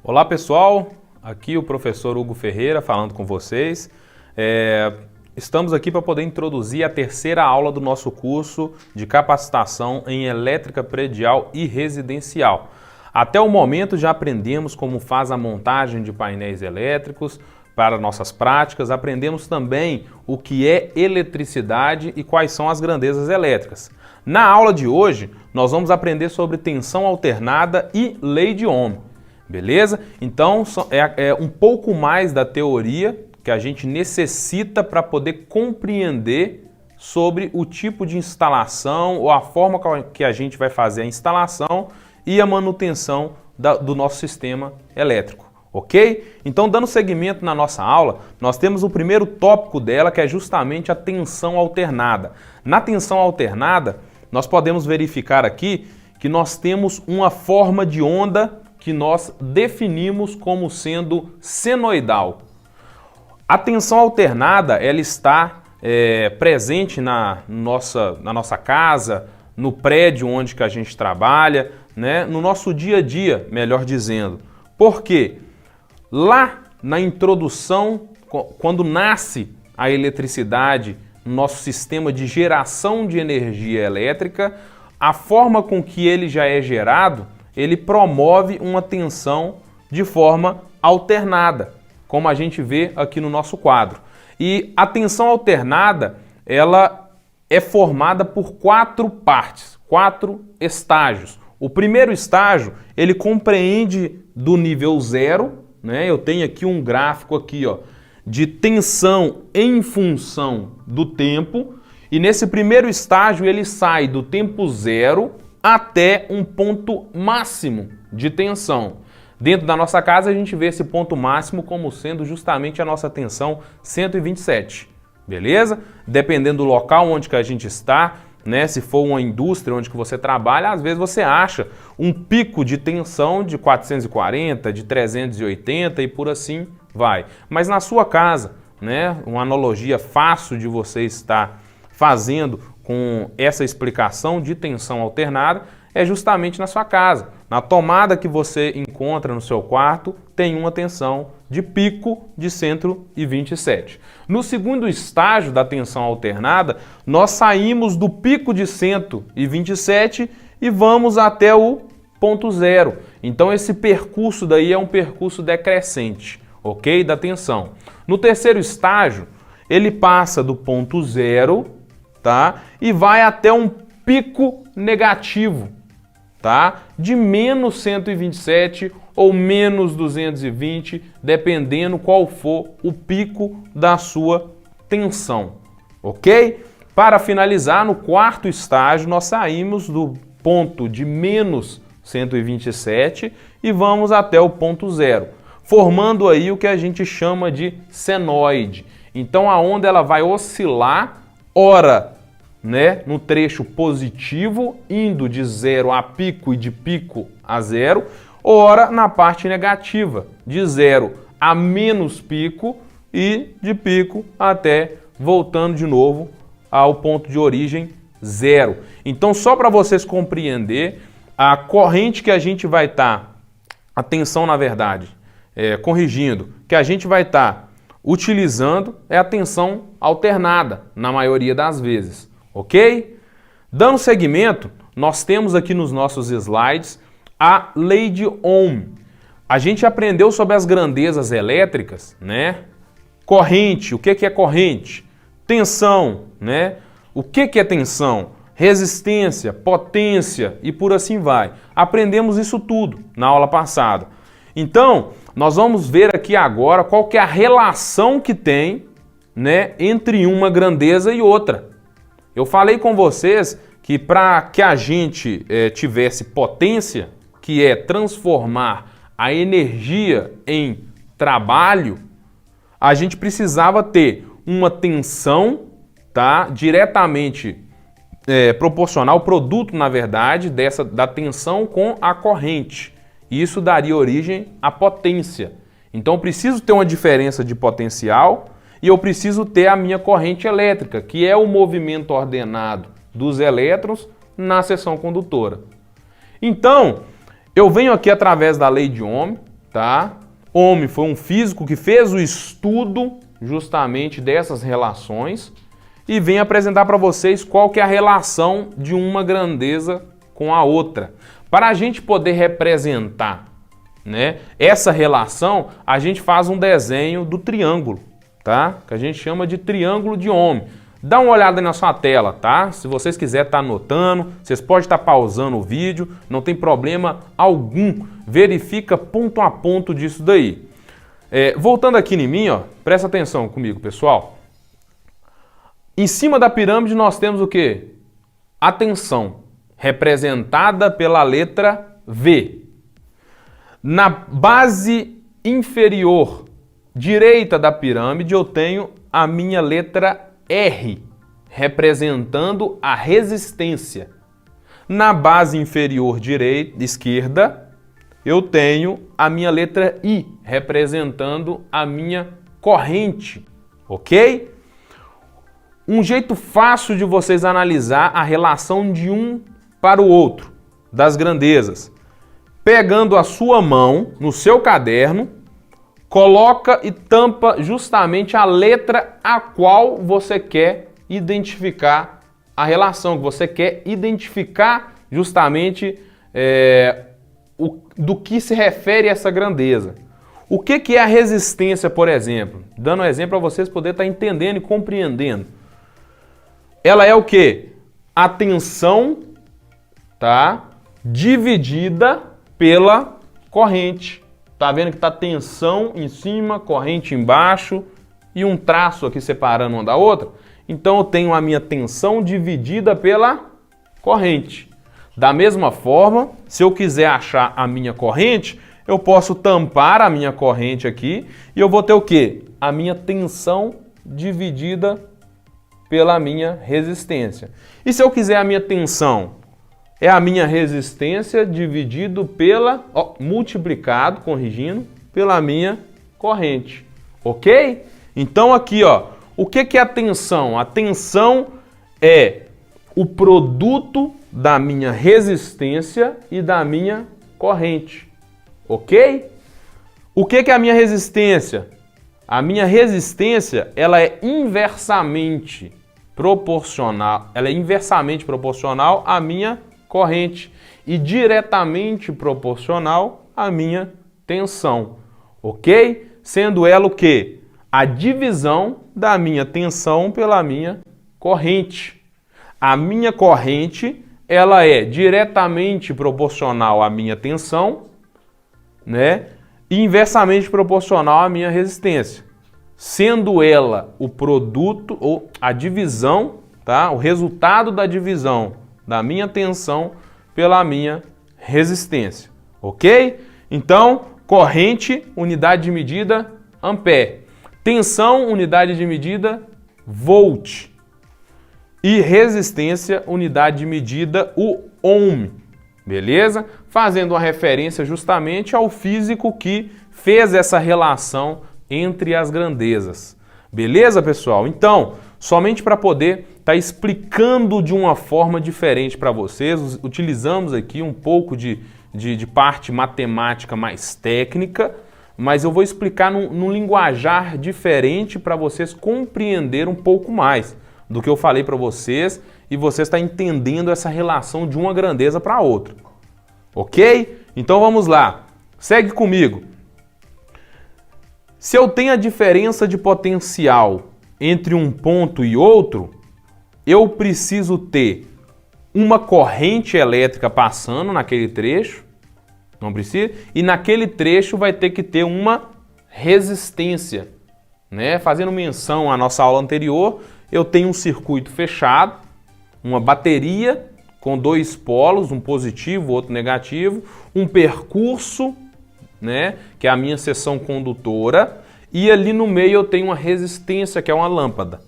Olá pessoal, aqui o professor Hugo Ferreira falando com vocês. Estamos aqui para poder introduzir a terceira aula do nosso curso de capacitação em elétrica predial e residencial. Até o momento já aprendemos como faz a montagem de painéis elétricos para nossas práticas, aprendemos também o que é eletricidade e quais são as grandezas elétricas. Na aula de hoje, nós vamos aprender sobre tensão alternada e lei de Ohm. Beleza? Então é um pouco mais da teoria que a gente necessita para poder compreender sobre o tipo de instalação ou a forma que a gente vai fazer a instalação e a manutenção do nosso sistema elétrico. Ok? Então, dando seguimento na nossa aula, nós temos o primeiro tópico dela, que é justamente a tensão alternada. Na tensão alternada, nós podemos verificar aqui que nós temos uma forma de onda que nós definimos como sendo senoidal. A tensão alternada, ela está presente na nossa casa, no prédio onde que a gente trabalha, né? No nosso dia a dia, melhor dizendo. Por quê? Lá na introdução, quando nasce a eletricidade, nosso sistema de geração de energia elétrica, a forma com que ele já é gerado, ele promove uma tensão de forma alternada, como a gente vê aqui no nosso quadro. E a tensão alternada, ela é formada por quatro partes, quatro estágios. O primeiro estágio, ele compreende do nível 0, né? Eu tenho aqui um gráfico aqui, ó, de tensão em função do tempo, e nesse primeiro estágio ele sai do tempo 0 até um ponto máximo de tensão. Dentro da nossa casa a gente vê esse ponto máximo como sendo justamente a nossa tensão 127, beleza? Dependendo do local onde que a gente está, né? Se for uma indústria onde que você trabalha, às vezes você acha um pico de tensão de 440, de 380 e por assim vai. Mas na sua casa, né? Uma analogia fácil de você estar fazendo com essa explicação de tensão alternada é justamente na sua casa. Na tomada que você encontra no seu quarto, tem uma tensão de pico de 127. No segundo estágio da tensão alternada, nós saímos do pico de 127 e vamos até o ponto 0. Então esse percurso daí é um percurso decrescente, ok? Da tensão. No terceiro estágio, ele passa do ponto 0, tá? E vai até um pico negativo, tá? De menos 127 ou menos 220, dependendo qual for o pico da sua tensão, ok? Para finalizar, no quarto estágio, nós saímos do ponto de menos 127 e vamos até o ponto 0, formando aí o que a gente chama de senoide. Então a onda ela vai oscilar, ora, né, no trecho positivo, indo de 0 a pico e de pico a 0, ora na parte negativa, de 0 a menos pico e de pico até voltando de novo ao ponto de origem 0. Então, só para vocês compreender, a corrente que a gente vai estar, a tensão na verdade, corrigindo, que a gente vai estar utilizando é a tensão alternada, na maioria das vezes. Ok? Dando seguimento, nós temos aqui nos nossos slides a lei de Ohm. A gente aprendeu sobre as grandezas elétricas, né? Corrente, o que é corrente? Tensão, né? O que é tensão? Resistência, potência e por assim vai. Aprendemos isso tudo na aula passada. Então, nós vamos ver aqui agora qual que é a relação que tem, né, entre uma grandeza e outra. Eu falei com vocês que para que a gente tivesse potência, que é transformar a energia em trabalho, a gente precisava ter uma tensão, tá, diretamente proporcional, produto, na verdade, da tensão com a corrente. Isso daria origem à potência. Então eu preciso ter uma diferença de potencial e eu preciso ter a minha corrente elétrica, que é o movimento ordenado dos elétrons na seção condutora. Então, eu venho aqui através da lei de Ohm, tá? Ohm foi um físico que fez o estudo justamente dessas relações e vem apresentar para vocês qual que é a relação de uma grandeza com a outra. Para a gente poder representar, né, essa relação, a gente faz um desenho do triângulo, tá? Que a gente chama de triângulo de Ohm. Dá uma olhada aí na sua tela, tá? Se vocês quiserem estar anotando, vocês podem estar pausando o vídeo, não tem problema algum. Verifica ponto a ponto disso daí. Voltando aqui em mim, ó, presta atenção comigo, pessoal. Em cima da pirâmide nós temos o quê? A tensão, representada pela letra V. Na base inferior direita da pirâmide eu tenho a minha letra R, representando a resistência. Na base inferior esquerda, eu tenho a minha letra I, representando a minha corrente, ok? Um jeito fácil de vocês analisar a relação de um para o outro, das grandezas. Pegando a sua mão no seu caderno, coloca e tampa justamente a letra a qual você quer identificar a relação, que você quer identificar justamente do que se refere essa grandeza. O que é a resistência, por exemplo? Dando um exemplo para vocês poderem estar entendendo e compreendendo. Ela é o quê? A tensão, tá, dividida pela corrente. Tá vendo que tá tensão em cima, corrente embaixo e um traço aqui separando uma da outra? Então eu tenho a minha tensão dividida pela corrente. Da mesma forma, se eu quiser achar a minha corrente, eu posso tampar a minha corrente aqui e eu vou ter o quê? A minha tensão dividida pela minha resistência. E se eu quiser a minha tensão? É a minha resistência dividido pela, multiplicado, corrigindo, pela minha corrente. Ok? Então aqui, ó, o que é a tensão? A tensão é o produto da minha resistência e da minha corrente. Ok? O que é a minha resistência? A minha resistência, ela é inversamente proporcional, à minha corrente e diretamente proporcional à minha tensão, ok? Sendo ela o quê? A divisão da minha tensão pela minha corrente. A minha corrente, ela é diretamente proporcional à minha tensão, né? E inversamente proporcional à minha resistência. Sendo ela o produto ou a divisão, tá? O resultado da divisão da minha tensão pela minha resistência, ok? Então, corrente, unidade de medida, ampere. Tensão, unidade de medida, volt. E resistência, unidade de medida, o ohm. Beleza? Fazendo uma referência justamente ao físico que fez essa relação entre as grandezas. Beleza, pessoal? Então, somente para poder estar explicando de uma forma diferente para vocês, utilizamos aqui um pouco de parte matemática mais técnica, mas eu vou explicar num linguajar diferente para vocês compreenderem um pouco mais do que eu falei para vocês e você está entendendo essa relação de uma grandeza para outra. Ok? Então vamos lá. Segue comigo. Se eu tenho a diferença de potencial entre um ponto e outro, eu preciso ter uma corrente elétrica passando naquele trecho, não precisa, e naquele trecho vai ter que ter uma resistência, né? Fazendo menção à nossa aula anterior, eu tenho um circuito fechado, uma bateria com dois polos, um positivo, outro negativo, um percurso, né, que é a minha seção condutora, e ali no meio eu tenho uma resistência, que é uma lâmpada,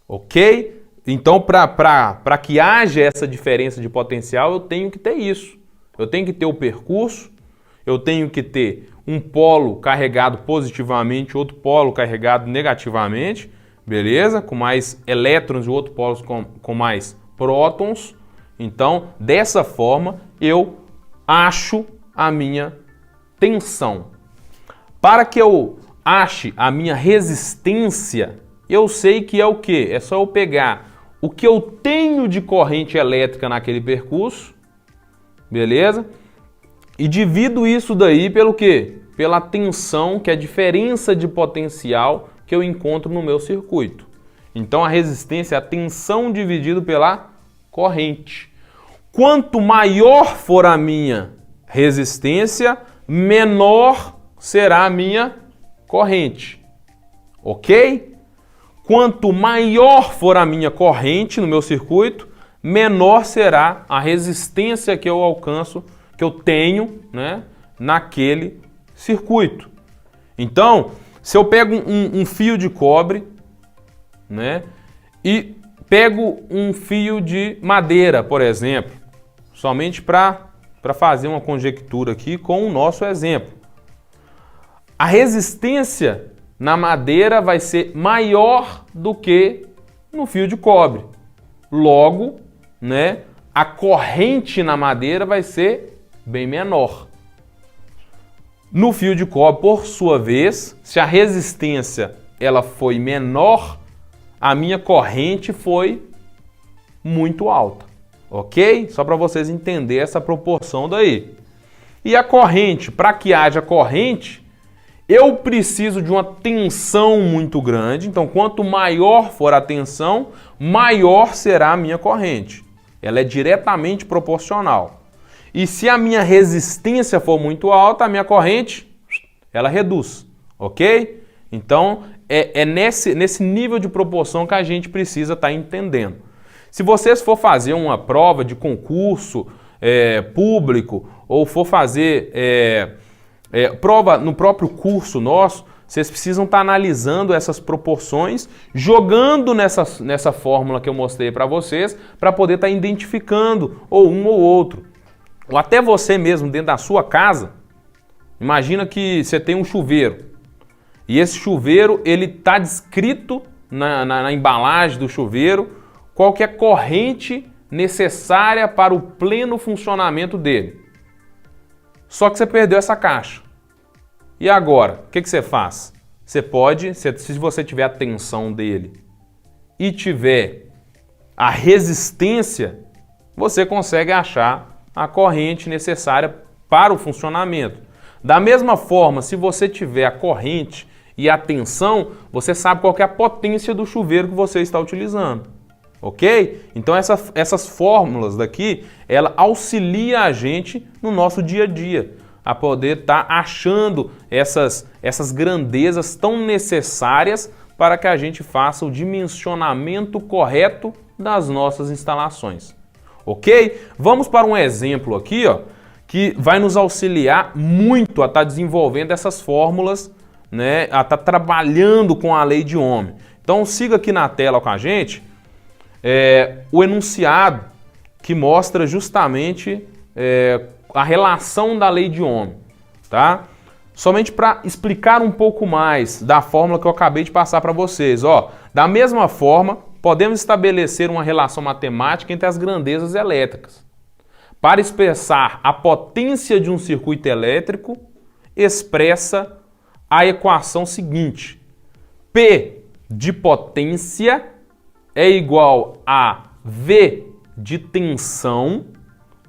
ok? Então, para que haja essa diferença de potencial, eu tenho que ter isso. Eu tenho que ter o percurso, eu tenho que ter um polo carregado positivamente, outro polo carregado negativamente, beleza? Com mais elétrons e outro polo com mais prótons. Então, dessa forma, eu acho a minha tensão. Para que eu ache a minha resistência, eu sei que é o quê? É só eu pegar o que eu tenho de corrente elétrica naquele percurso, beleza? E divido isso daí pelo quê? Pela tensão, que é a diferença de potencial que eu encontro no meu circuito. Então a resistência é a tensão dividido pela corrente. Quanto maior for a minha resistência, menor será a minha corrente. Ok? Quanto maior for a minha corrente no meu circuito, menor será a resistência que eu alcanço, que eu tenho, né, naquele circuito. Então, se eu pego um fio de cobre, né, e pego um fio de madeira, por exemplo, somente para fazer uma conjectura aqui com o nosso exemplo. A resistência na madeira vai ser maior do que no fio de cobre. Logo, né, a corrente na madeira vai ser bem menor. No fio de cobre, por sua vez, se a resistência ela foi menor, a minha corrente foi muito alta, ok? Só para vocês entenderem essa proporção daí. E a corrente, para que haja corrente, eu preciso de uma tensão muito grande. Então, quanto maior for a tensão, maior será a minha corrente. Ela é diretamente proporcional. E se a minha resistência for muito alta, a minha corrente, ela reduz, ok? Então, é nesse nível de proporção que a gente precisa estar entendendo. Se vocês for fazer uma prova de concurso público ou for fazer prova no próprio curso nosso, vocês precisam estar analisando essas proporções, jogando nessa fórmula que eu mostrei para vocês, para poder estar identificando ou um ou outro. Ou até você mesmo dentro da sua casa, imagina que você tem um chuveiro. E esse chuveiro, ele está descrito na embalagem do chuveiro qual que é a corrente necessária para o pleno funcionamento dele. Só que você perdeu essa caixa. E agora, o que você faz? Você pode, se você tiver a tensão dele e tiver a resistência, você consegue achar a corrente necessária para o funcionamento. Da mesma forma, se você tiver a corrente e a tensão, você sabe qual que é a potência do chuveiro que você está utilizando. Ok? Então essas fórmulas daqui, ela auxilia a gente no nosso dia a dia, a poder estar achando essas grandezas tão necessárias para que a gente faça o dimensionamento correto das nossas instalações. Ok? Vamos para um exemplo aqui, ó, que vai nos auxiliar muito a estar desenvolvendo essas fórmulas, né, a estar trabalhando com a lei de Ohm. Então siga aqui na tela com a gente o enunciado que mostra justamente a relação da lei de Ohm, tá? Somente para explicar um pouco mais da fórmula que eu acabei de passar para vocês. Ó, da mesma forma, podemos estabelecer uma relação matemática entre as grandezas elétricas. Para expressar a potência de um circuito elétrico, expressa a equação seguinte: P de potência é igual a V de tensão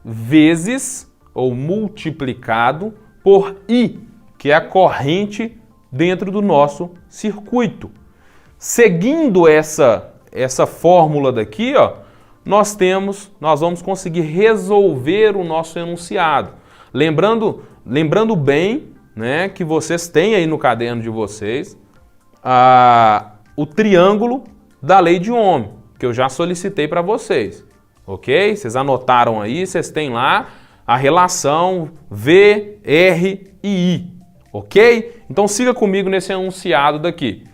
vezes ou multiplicado por I, que é a corrente dentro do nosso circuito. Seguindo essa fórmula daqui, ó, nós vamos conseguir resolver o nosso enunciado. Lembrando bem, né, que vocês têm aí no caderno de vocês o triângulo da lei de Ohm, que eu já solicitei para vocês. Ok? Vocês anotaram aí, vocês têm lá a relação V, R e I. Ok? Então siga comigo nesse enunciado daqui.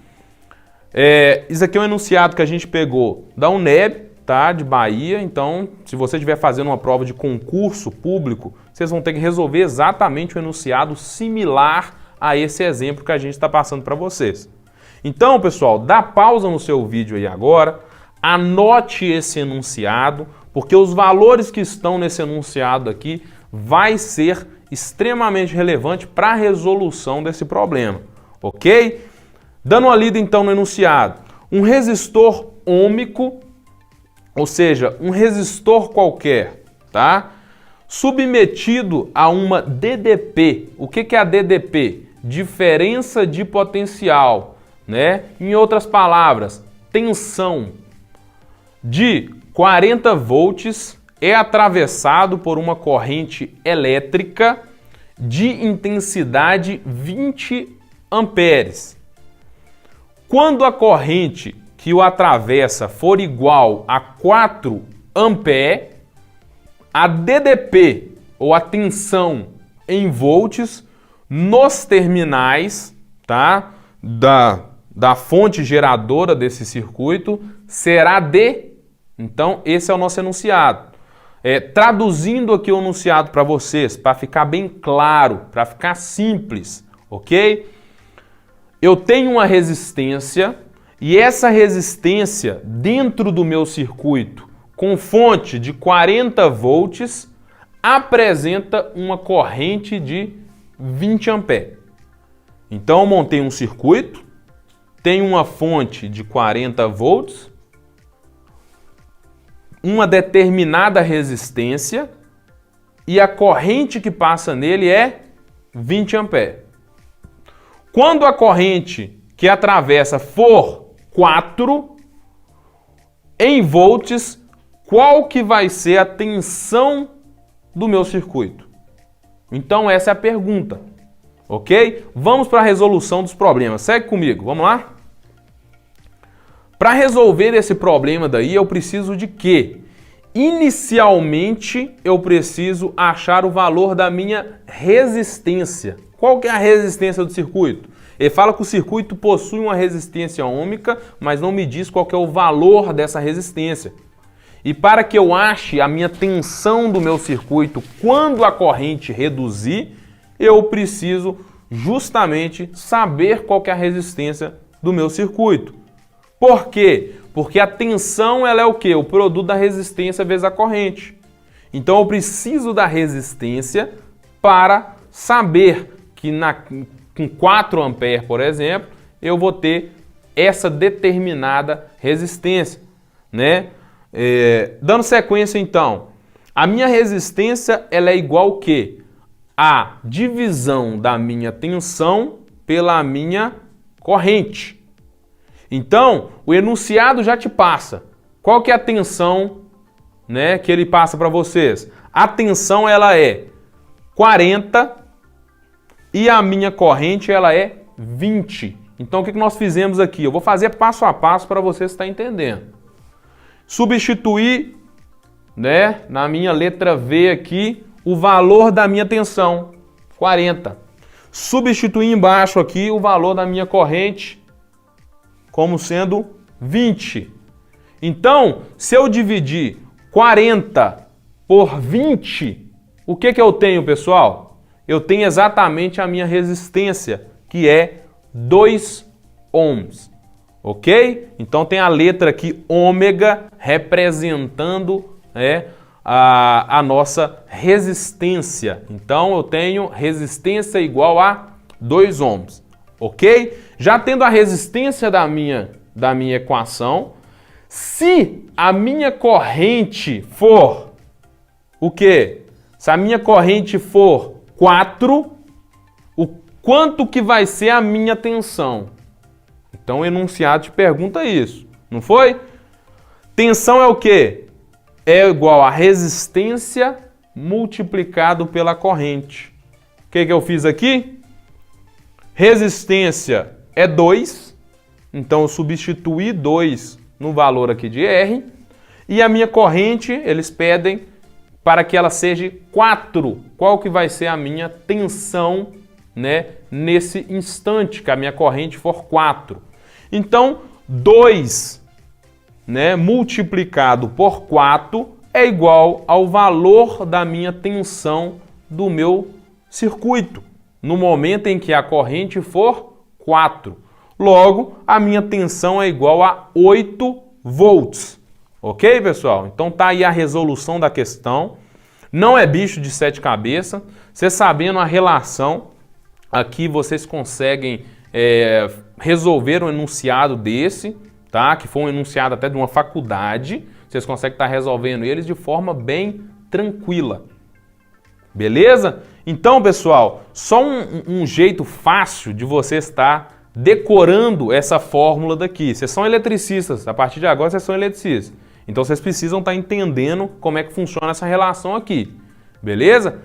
Isso aqui é um enunciado que a gente pegou da UNEB, tá, de Bahia. Então, se você estiver fazendo uma prova de concurso público, vocês vão ter que resolver exatamente um enunciado similar a esse exemplo que a gente está passando para vocês. Então, pessoal, dá pausa no seu vídeo aí agora, anote esse enunciado, porque os valores que estão nesse enunciado aqui vai ser extremamente relevante para a resolução desse problema, ok? Dando uma lida então no enunciado. Um resistor ôhmico, ou seja, um resistor qualquer, tá? Submetido a uma DDP. O que é a DDP? Diferença de potencial, né? Em outras palavras, tensão de 40 volts é atravessado por uma corrente elétrica de intensidade 20 amperes. Quando a corrente que o atravessa for igual a 4 amperes, a DDP, ou a tensão em volts, nos terminais, tá, da fonte geradora desse circuito, será de... Então, esse é o nosso enunciado. Traduzindo aqui o enunciado para vocês, para ficar bem claro, para ficar simples, ok? Eu tenho uma resistência, e essa resistência dentro do meu circuito, com fonte de 40 volts, apresenta uma corrente de 20 amperes. Então, eu montei um circuito, tenho uma fonte de 40 volts, uma determinada resistência, e a corrente que passa nele é 20 amperes. Quando a corrente que atravessa for 4 em volts, qual que vai ser a tensão do meu circuito? Então essa é a pergunta, ok? Vamos para a resolução dos problemas. Segue comigo, vamos lá? Para resolver esse problema daí, eu preciso de quê? Inicialmente, eu preciso achar o valor da minha resistência. Qual que é a resistência do circuito? Ele fala que o circuito possui uma resistência ôhmica, mas não me diz qual que é o valor dessa resistência. E para que eu ache a minha tensão do meu circuito quando a corrente reduzir, eu preciso justamente saber qual que é a resistência do meu circuito. Por quê? Porque a tensão ela é o quê? O produto da resistência vezes a corrente. Então eu preciso da resistência para saber que com 4 amperes, por exemplo, eu vou ter essa determinada resistência, né? Dando sequência então, a minha resistência ela é igual ao quê? A divisão da minha tensão pela minha corrente. Então, o enunciado já te passa. Qual que é a tensão, né, que ele passa para vocês? A tensão ela é 40 e a minha corrente ela é 20. Então, o que nós fizemos aqui? Eu vou fazer passo a passo para você estar entendendo. Substituir, né, na minha letra V aqui, o valor da minha tensão, 40. Substituir embaixo aqui o valor da minha corrente, como sendo 20. Então, se eu dividir 40 por 20, o que eu tenho, pessoal? Eu tenho exatamente a minha resistência, que é 2 ohms. Ok? Então tem a letra aqui, ômega, representando a nossa resistência. Então eu tenho resistência igual a 2 ohms. Ok? Já tendo a resistência da minha equação, se a minha corrente for o quê? Se a minha corrente for 4, o quanto que vai ser a minha tensão? Então o enunciado te pergunta isso, não foi? Tensão é o quê? É igual a resistência multiplicado pela corrente. O que eu fiz aqui? Resistência é 2, então eu substituí 2 no valor aqui de R, e a minha corrente, eles pedem para que ela seja 4. Qual que vai ser a minha tensão, né, nesse instante que a minha corrente for 4? Então, 2, né, multiplicado por 4 é igual ao valor da minha tensão do meu circuito, no momento em que a corrente for 4. Logo, a minha tensão é igual a 8 volts. Ok, pessoal? Então tá aí a resolução da questão. Não é bicho de 7 cabeças. Você sabendo a relação, aqui vocês conseguem resolver um enunciado desse, tá? Que foi um enunciado até de uma faculdade. Vocês conseguem estar resolvendo eles de forma bem tranquila. Beleza? Então, pessoal, só um jeito fácil de você estar decorando essa fórmula daqui. Vocês são eletricistas, a partir de agora vocês são eletricistas. Então vocês precisam estar entendendo como é que funciona essa relação aqui. Beleza?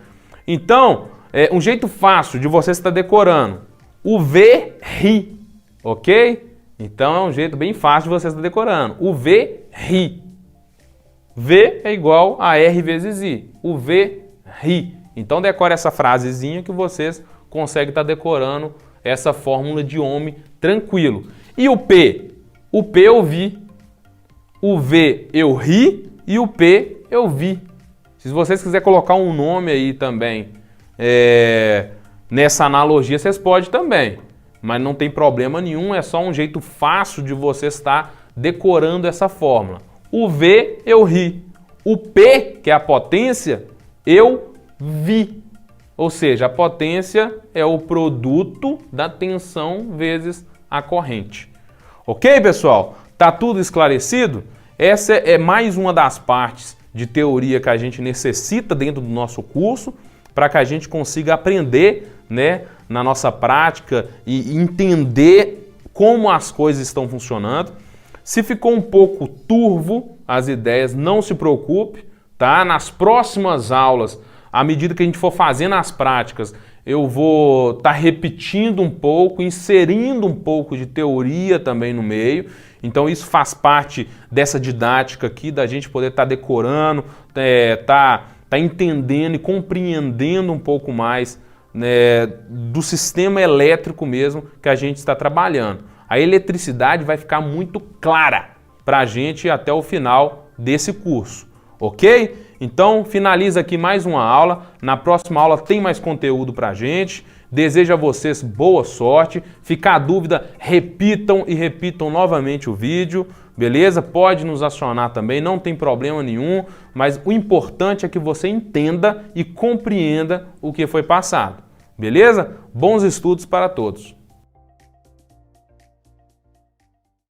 Então, um jeito fácil de você estar decorando. O V, ri. Ok? Então é um jeito bem fácil de você estar decorando. O V, ri. V é igual a R vezes I. O V, ri. Então decore essa frasezinha que vocês conseguem estar decorando essa fórmula de Ohm tranquilo. E o P? O P eu vi. O V eu ri e o P eu vi. Se vocês quiserem colocar um nome aí também nessa analogia, vocês podem também. Mas não tem problema nenhum, é só um jeito fácil de você estar decorando essa fórmula. O V eu ri. O P, que é a potência, eu vi. Ou seja, a potência é o produto da tensão vezes a corrente. Ok, pessoal? Tá tudo esclarecido? Essa é mais uma das partes de teoria que a gente necessita dentro do nosso curso para que a gente consiga aprender, né, na nossa prática e entender como as coisas estão funcionando. Se ficou um pouco turvo as ideias, não se preocupe, tá? Nas próximas aulas, à medida que a gente for fazendo as práticas, eu vou estar repetindo um pouco, inserindo um pouco de teoria também no meio. Então isso faz parte dessa didática aqui, da gente poder estar decorando, tá entendendo e compreendendo um pouco mais, né, do sistema elétrico mesmo que a gente está trabalhando. A eletricidade vai ficar muito clara para a gente até o final desse curso, ok? Então finaliza aqui mais uma aula. Na próxima aula tem mais conteúdo para a gente. Desejo a vocês boa sorte. Ficar a dúvida, repitam e repitam novamente o vídeo, beleza? Pode nos acionar também, não tem problema nenhum, mas o importante é que você entenda e compreenda o que foi passado, beleza? Bons estudos para todos!